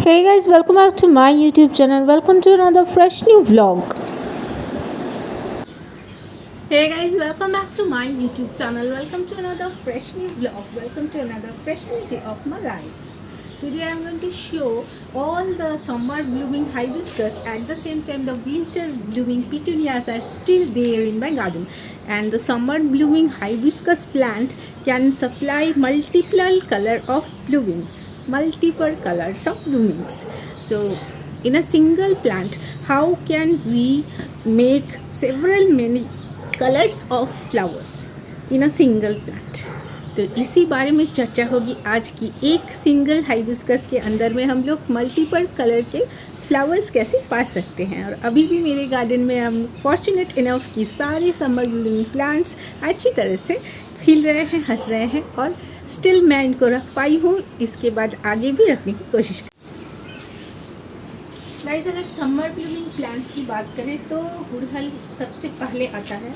Hey guys, welcome back to my YouTube channel. Welcome to another fresh new vlog. Hey guys, welcome back to my YouTube channel. Welcome to another fresh new vlog. Welcome to another fresh new day of my life. Today I am going to show all the summer blooming hibiscus. At the same time, the winter blooming petunias are still there in my garden. And the summer blooming hibiscus plant can supply multiple color of bloomings, multiple colors of bloomings. So in a single plant, how can we make many colors of flowers in a single plant? तो इसी बारे में चर्चा होगी आज की। एक single hibiscus के अंदर में हम लोग मल्टीपल कलर के फ्लावर्स कैसे पा सकते हैं। और अभी भी मेरे गार्डन में हम फॉर्चुनेट इनफ कि सारे समर ब्लूमिंग प्लांट्स अच्छी तरह से खिल रहे हैं, हंस रहे हैं और स्टिल मैं इनको रख पाई हूँ। इसके बाद आगे भी रखने की कोशिश गाइस, अगर समर ब्लूमिंग प्लांट्स की बात करें तो गुड़हल सबसे पहले आता है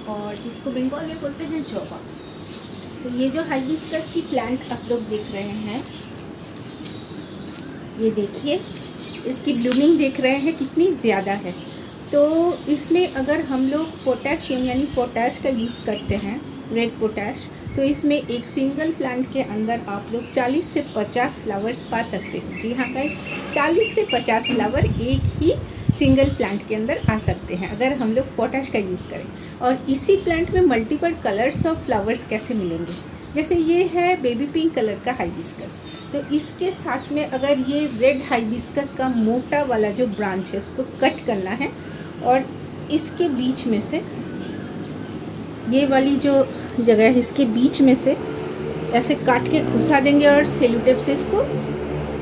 और इसको बंगाल में बोलते हैं जवा। तो ये जो हाइबिस्कस की प्लांट आप लोग देख रहे हैं, ये देखिए इसकी ब्लूमिंग देख रहे हैं कितनी ज़्यादा है। तो इसमें अगर हम लोग पोटेशियम यानी पोटैश का यूज़ करते हैं, रेड पोटैश, तो इसमें एक सिंगल प्लांट के अंदर आप लोग 40 से 50 फ्लावर्स पा सकते हैं। जी हाँ गाइस, 40 से 50 फ्लावर एक ही सिंगल प्लांट के अंदर आ सकते हैं अगर हम लोग पोटैश का यूज़ करें। और इसी प्लांट में मल्टीपल कलर्स ऑफ फ्लावर्स कैसे मिलेंगे, जैसे ये है बेबी पिंक कलर का हाइबिस्कस, तो इसके साथ में अगर ये रेड हाइबिस्कस का मोटा वाला जो ब्रांच है उसको कट करना है और इसके बीच में से, ये वाली जो जगह है इसके बीच में से ऐसे काट के घुसा देंगे और सेलो टेप से इसको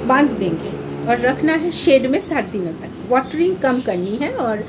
बांध देंगे और रखना है शेड में 7 दिनों तक। वाटरिंग कम करनी है और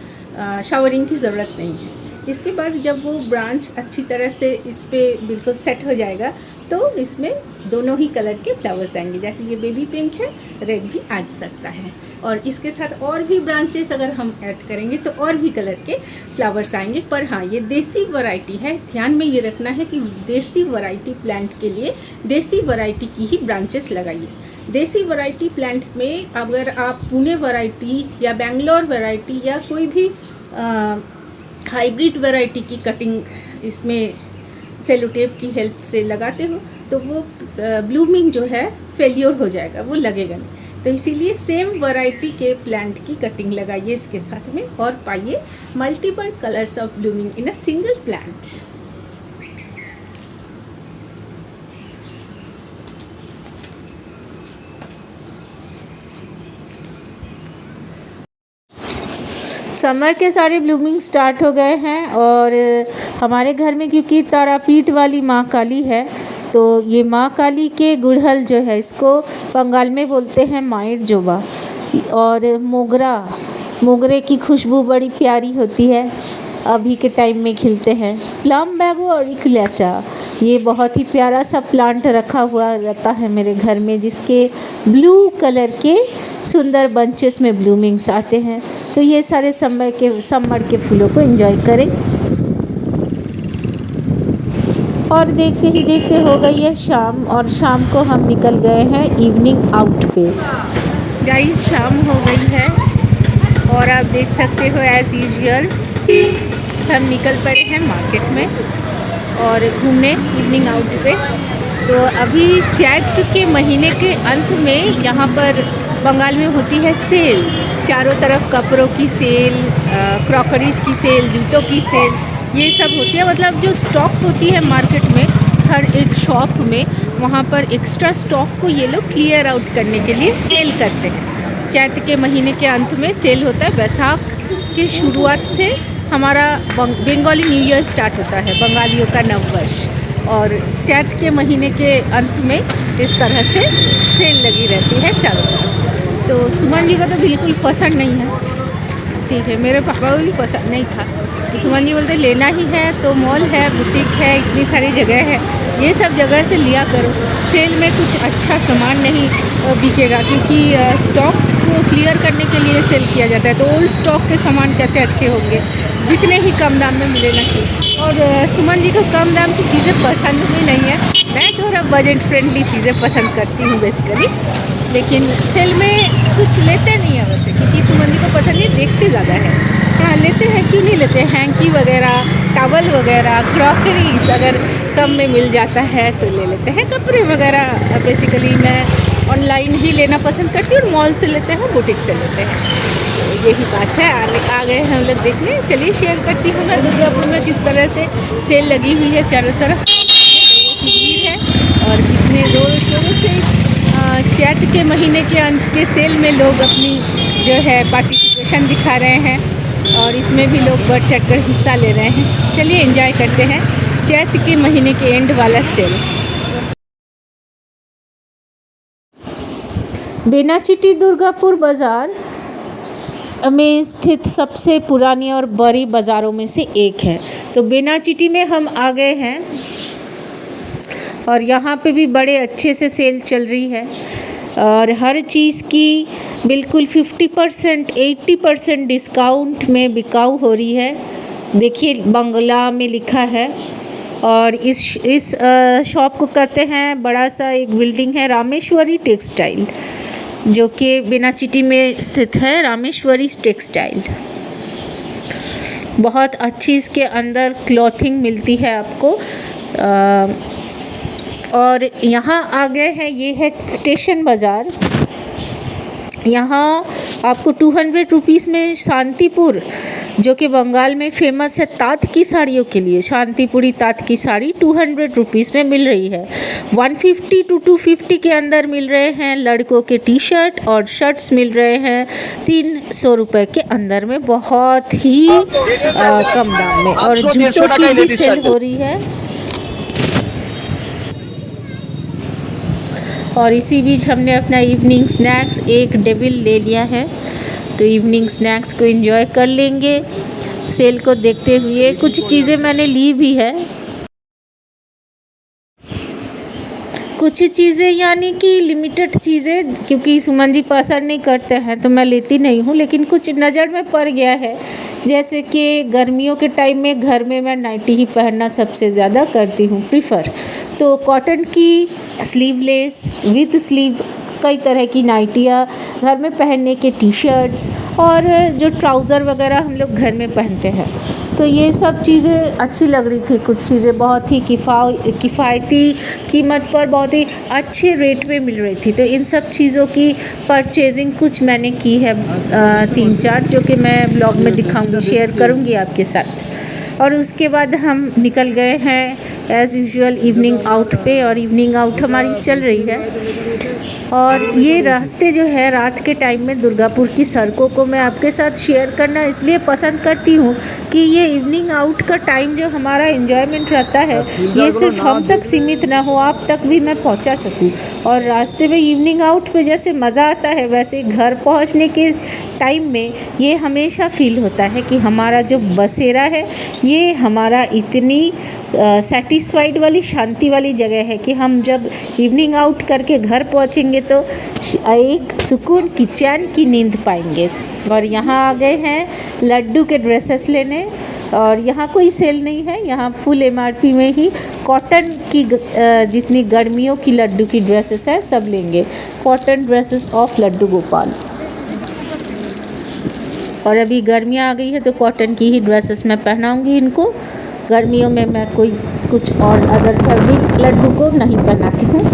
शावरिंग की ज़रूरत नहीं है। इसके बाद जब वो ब्रांच अच्छी तरह से इस पर बिल्कुल सेट हो जाएगा तो इसमें दोनों ही कलर के फ्लावर्स आएंगे। जैसे ये बेबी पिंक है, रेड भी आ सकता है और इसके साथ और भी ब्रांचेस अगर हम ऐड करेंगे तो और भी कलर के फ्लावर्स आएंगे। पर हाँ, ये देसी वैरायटी है, ध्यान में ये रखना है कि देसी वैरायटी प्लांट के लिए देसी वैरायटी की ही ब्रांचेस लगाइए। देसी वैरायटी प्लांट में अगर आप पुणे वैरायटी या बेंगलोर वैरायटी या कोई भी हाइब्रिड वैरायटी की कटिंग इसमें सेलो टेप की हेल्प से लगाते हो तो वो ब्लूमिंग जो है फेलियर हो जाएगा, वो लगेगा नहीं। तो इसीलिए सेम वैरायटी के प्लांट की कटिंग लगाइए इसके साथ में और पाइए multiple colours of blooming in a single plant. Summer के सारे ब्लूमिंग स्टार्ट हो गए हैं और हमारे घर में क्योंकि तारापीठ वाली माँ काली है तो ये माँ काली के गुड़हल जो है इसको बंगाल में बोलते हैं माइट जोबा। और मोगरे की खुशबू बड़ी प्यारी होती है, अभी के टाइम में खिलते हैं। प्लम बैगो और इकलेटा, ये बहुत ही प्यारा सा प्लांट रखा हुआ रहता है मेरे घर में, जिसके ब्लू कलर के सुंदर बंचेस में ब्लूमिंग्स आते हैं। तो ये सारे समर के फूलों को एंजॉय करें। और देखते ही देखते हो गई है शाम और शाम को हम निकल गए हैं इवनिंग आउट पे। गाइस, शाम हो गई है और आप देख सकते हो एज़ यूजुअल हम निकल पड़े हैं मार्केट में और घूमने इवनिंग आउट पे। तो अभी चैत्र के महीने के अंत में यहाँ पर बंगाल में होती है सेल, चारों तरफ कपड़ों की सेल, क्रॉकरीज की सेल, जूतों की सेल, ये सब होती है। मतलब जो स्टॉक होती है मार्केट में हर एक शॉप में, वहाँ पर एक्स्ट्रा स्टॉक को ये लोग क्लियर आउट करने के लिए सेल करते हैं। चैत्र के महीने के अंत में सेल होता है। वैशाख की शुरुआत से हमारा बंगाली न्यू ईयर स्टार्ट होता है, बंगालियों का नववर्ष, और चैत्र के महीने के अंत में इस तरह से सेल लगी रहती है चारों तरफ। तो सुमन जी को तो बिल्कुल पसंद नहीं है, ठीक है, मेरे पापा को भी पसंद नहीं था। तो सुमन जी बोलते लेना ही है तो मॉल है, बुटीक है, इतनी सारी जगह है, ये सब जगह से लिया करो। सेल में कुछ अच्छा सामान नहीं बिकेगा क्योंकि स्टॉक को क्लियर करने के लिए सेल किया जाता है। तो ओल्ड स्टॉक के सामान कैसे अच्छे होंगे, जितने ही कम दाम में मिले ना कि। और सुमन जी को कम दाम की चीज़ें पसंद भी नहीं है, मैं थोड़ा बजट फ्रेंडली चीज़ें पसंद करती हूँ बेसिकली। लेकिन सेल में कुछ लेते नहीं है वैसे, क्योंकि सुमन जी को पसंद नहीं, देखते ज़्यादा है। हाँ लेते हैं, क्यों नहीं लेते, हैंकी वगैरह, टॉवल वगैरह, क्रॉकरीज अगर कम में मिल जाता है तो ले लेते हैं। कपड़े वगैरह बेसिकली मैं ऑनलाइन ही लेना पसंद करती हूँ, और मॉल से लेते हैं, बुटीक से लेते हैं। तो यही बात है। आ गए हम लोग देखने। चलिए शेयर करती हूँ मैं दुर्गापुर में किस तरह से सेल लगी हुई है चारों तरफ, लोगों की भीड़ है, और कितने जोरों शोरों से चैत के महीने के अंत के सेल में लोग अपनी जो है पार्टिसिपेशन दिखा रहे हैं, और इसमें भी लोग बढ़ चढ़ कर हिस्सा ले रहे हैं। चलिए एंजॉय करते हैं चैत के महीने के एंड वाला सेल। बेनाचिटी दुर्गापुर बाज़ार में स्थित सबसे पुरानी और बड़ी बाज़ारों में से एक है। तो बेनाचिटी में हम आ गए हैं, और यहाँ पे भी बड़े अच्छे से सेल चल रही है, और हर चीज़ की बिल्कुल 50% 80% डिस्काउंट में बिकाऊ हो रही है। देखिए बंगला में लिखा है, और इस शॉप को कहते हैं, बड़ा सा एक बिल्डिंग है रामेश्वरी टेक्सटाइल, जो कि बेनाचिटी में स्थित है। रामेश्वरी टेक्सटाइल बहुत अच्छी, इसके अंदर क्लॉथिंग मिलती है आपको। और यहाँ आ गए हैं, ये है स्टेशन बाज़ार। यहाँ आपको 200 रुपीज़ में शांतिपुर, जो कि बंगाल में फेमस है तात की साड़ियों के लिए, शांतिपुरी तात की साड़ी 200 रुपीज़ में मिल रही है। 150 to 250 के अंदर मिल रहे हैं। लड़कों के टी शर्ट और शर्ट्स मिल रहे हैं 300 रुपये के अंदर में, बहुत ही कम दाम में। और जूतों की भी सेल हो रही है। और इसी बीच हमने अपना इवनिंग स्नैक्स एक डेविल ले लिया है, तो इवनिंग स्नैक्स को एंजॉय कर लेंगे सेल को देखते हुए। कुछ चीज़ें मैंने ली भी है, कुछ चीज़ें यानी कि लिमिटेड चीज़ें, क्योंकि सुमन जी पसंद नहीं करते हैं तो मैं लेती नहीं हूँ, लेकिन कुछ नज़र में पड़ गया है। जैसे कि गर्मियों के टाइम में घर में मैं नाइटी ही पहनना सबसे ज़्यादा करती हूँ प्रिफ़र, तो कॉटन की स्लीवलेस विथ स्लीव कई तरह की नाइटियाँ, घर में पहनने के टी शर्ट्स, और जो ट्राउज़र वगैरह हम लोग घर में पहनते हैं, तो ये सब चीज़ें अच्छी लग रही थी। कुछ चीज़ें बहुत ही किफ़ायती कीमत पर बहुत ही अच्छे रेट में मिल रही थी, तो इन सब चीज़ों की परचेजिंग कुछ मैंने की है 3-4, जो कि मैं ब्लॉग में दिखाऊंगी, शेयर करूंगी आपके साथ। और उसके बाद हम निकल गए हैं एज़ यूजुअल इवनिंग आउट पे, और इवनिंग आउट हमारी चल रही है। और ये रास्ते जो है रात के टाइम में दुर्गापुर की सड़कों को मैं आपके साथ शेयर करना इसलिए पसंद करती हूँ कि ये इवनिंग आउट का टाइम जो हमारा एंजॉयमेंट रहता है, ये सिर्फ हम तक सीमित ना हो, आप तक भी मैं पहुँचा सकूँ। और रास्ते में इवनिंग आउट पे जैसे मज़ा आता है, वैसे घर पहुँचने के टाइम में ये हमेशा फील होता है कि हमारा जो बसेरा है ये हमारा इतनी सेटिस्फाइड वाली शांति वाली जगह है कि हम जब इवनिंग आउट करके घर पहुंचेंगे तो एक सुकून की चैन की नींद पाएंगे। और यहाँ आ गए हैं लड्डू के ड्रेसेस लेने, और यहाँ कोई सेल नहीं है, यहाँ फुल MRP में ही कॉटन की जितनी गर्मियों की लड्डू की ड्रेसेस है सब लेंगे। Cotton dresses of Laddu Gopal. और अभी गर्मियाँ आ गई है तो कॉटन की ही ड्रेसेस मैं पहनाऊँगी इनको। गर्मियों में मैं कोई कुछ और अदर फैब्रिक लड्डू को नहीं पहनाती हूँ।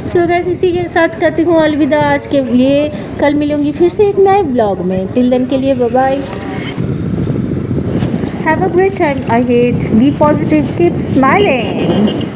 सो गाइस, इसी के साथ कहती हूँ अलविदा आज के लिए। कल मिलूंगी फिर से एक नए ब्लॉग में। टिल देन के लिए bye bye. Have a great time ahead, be positive, keep smiling.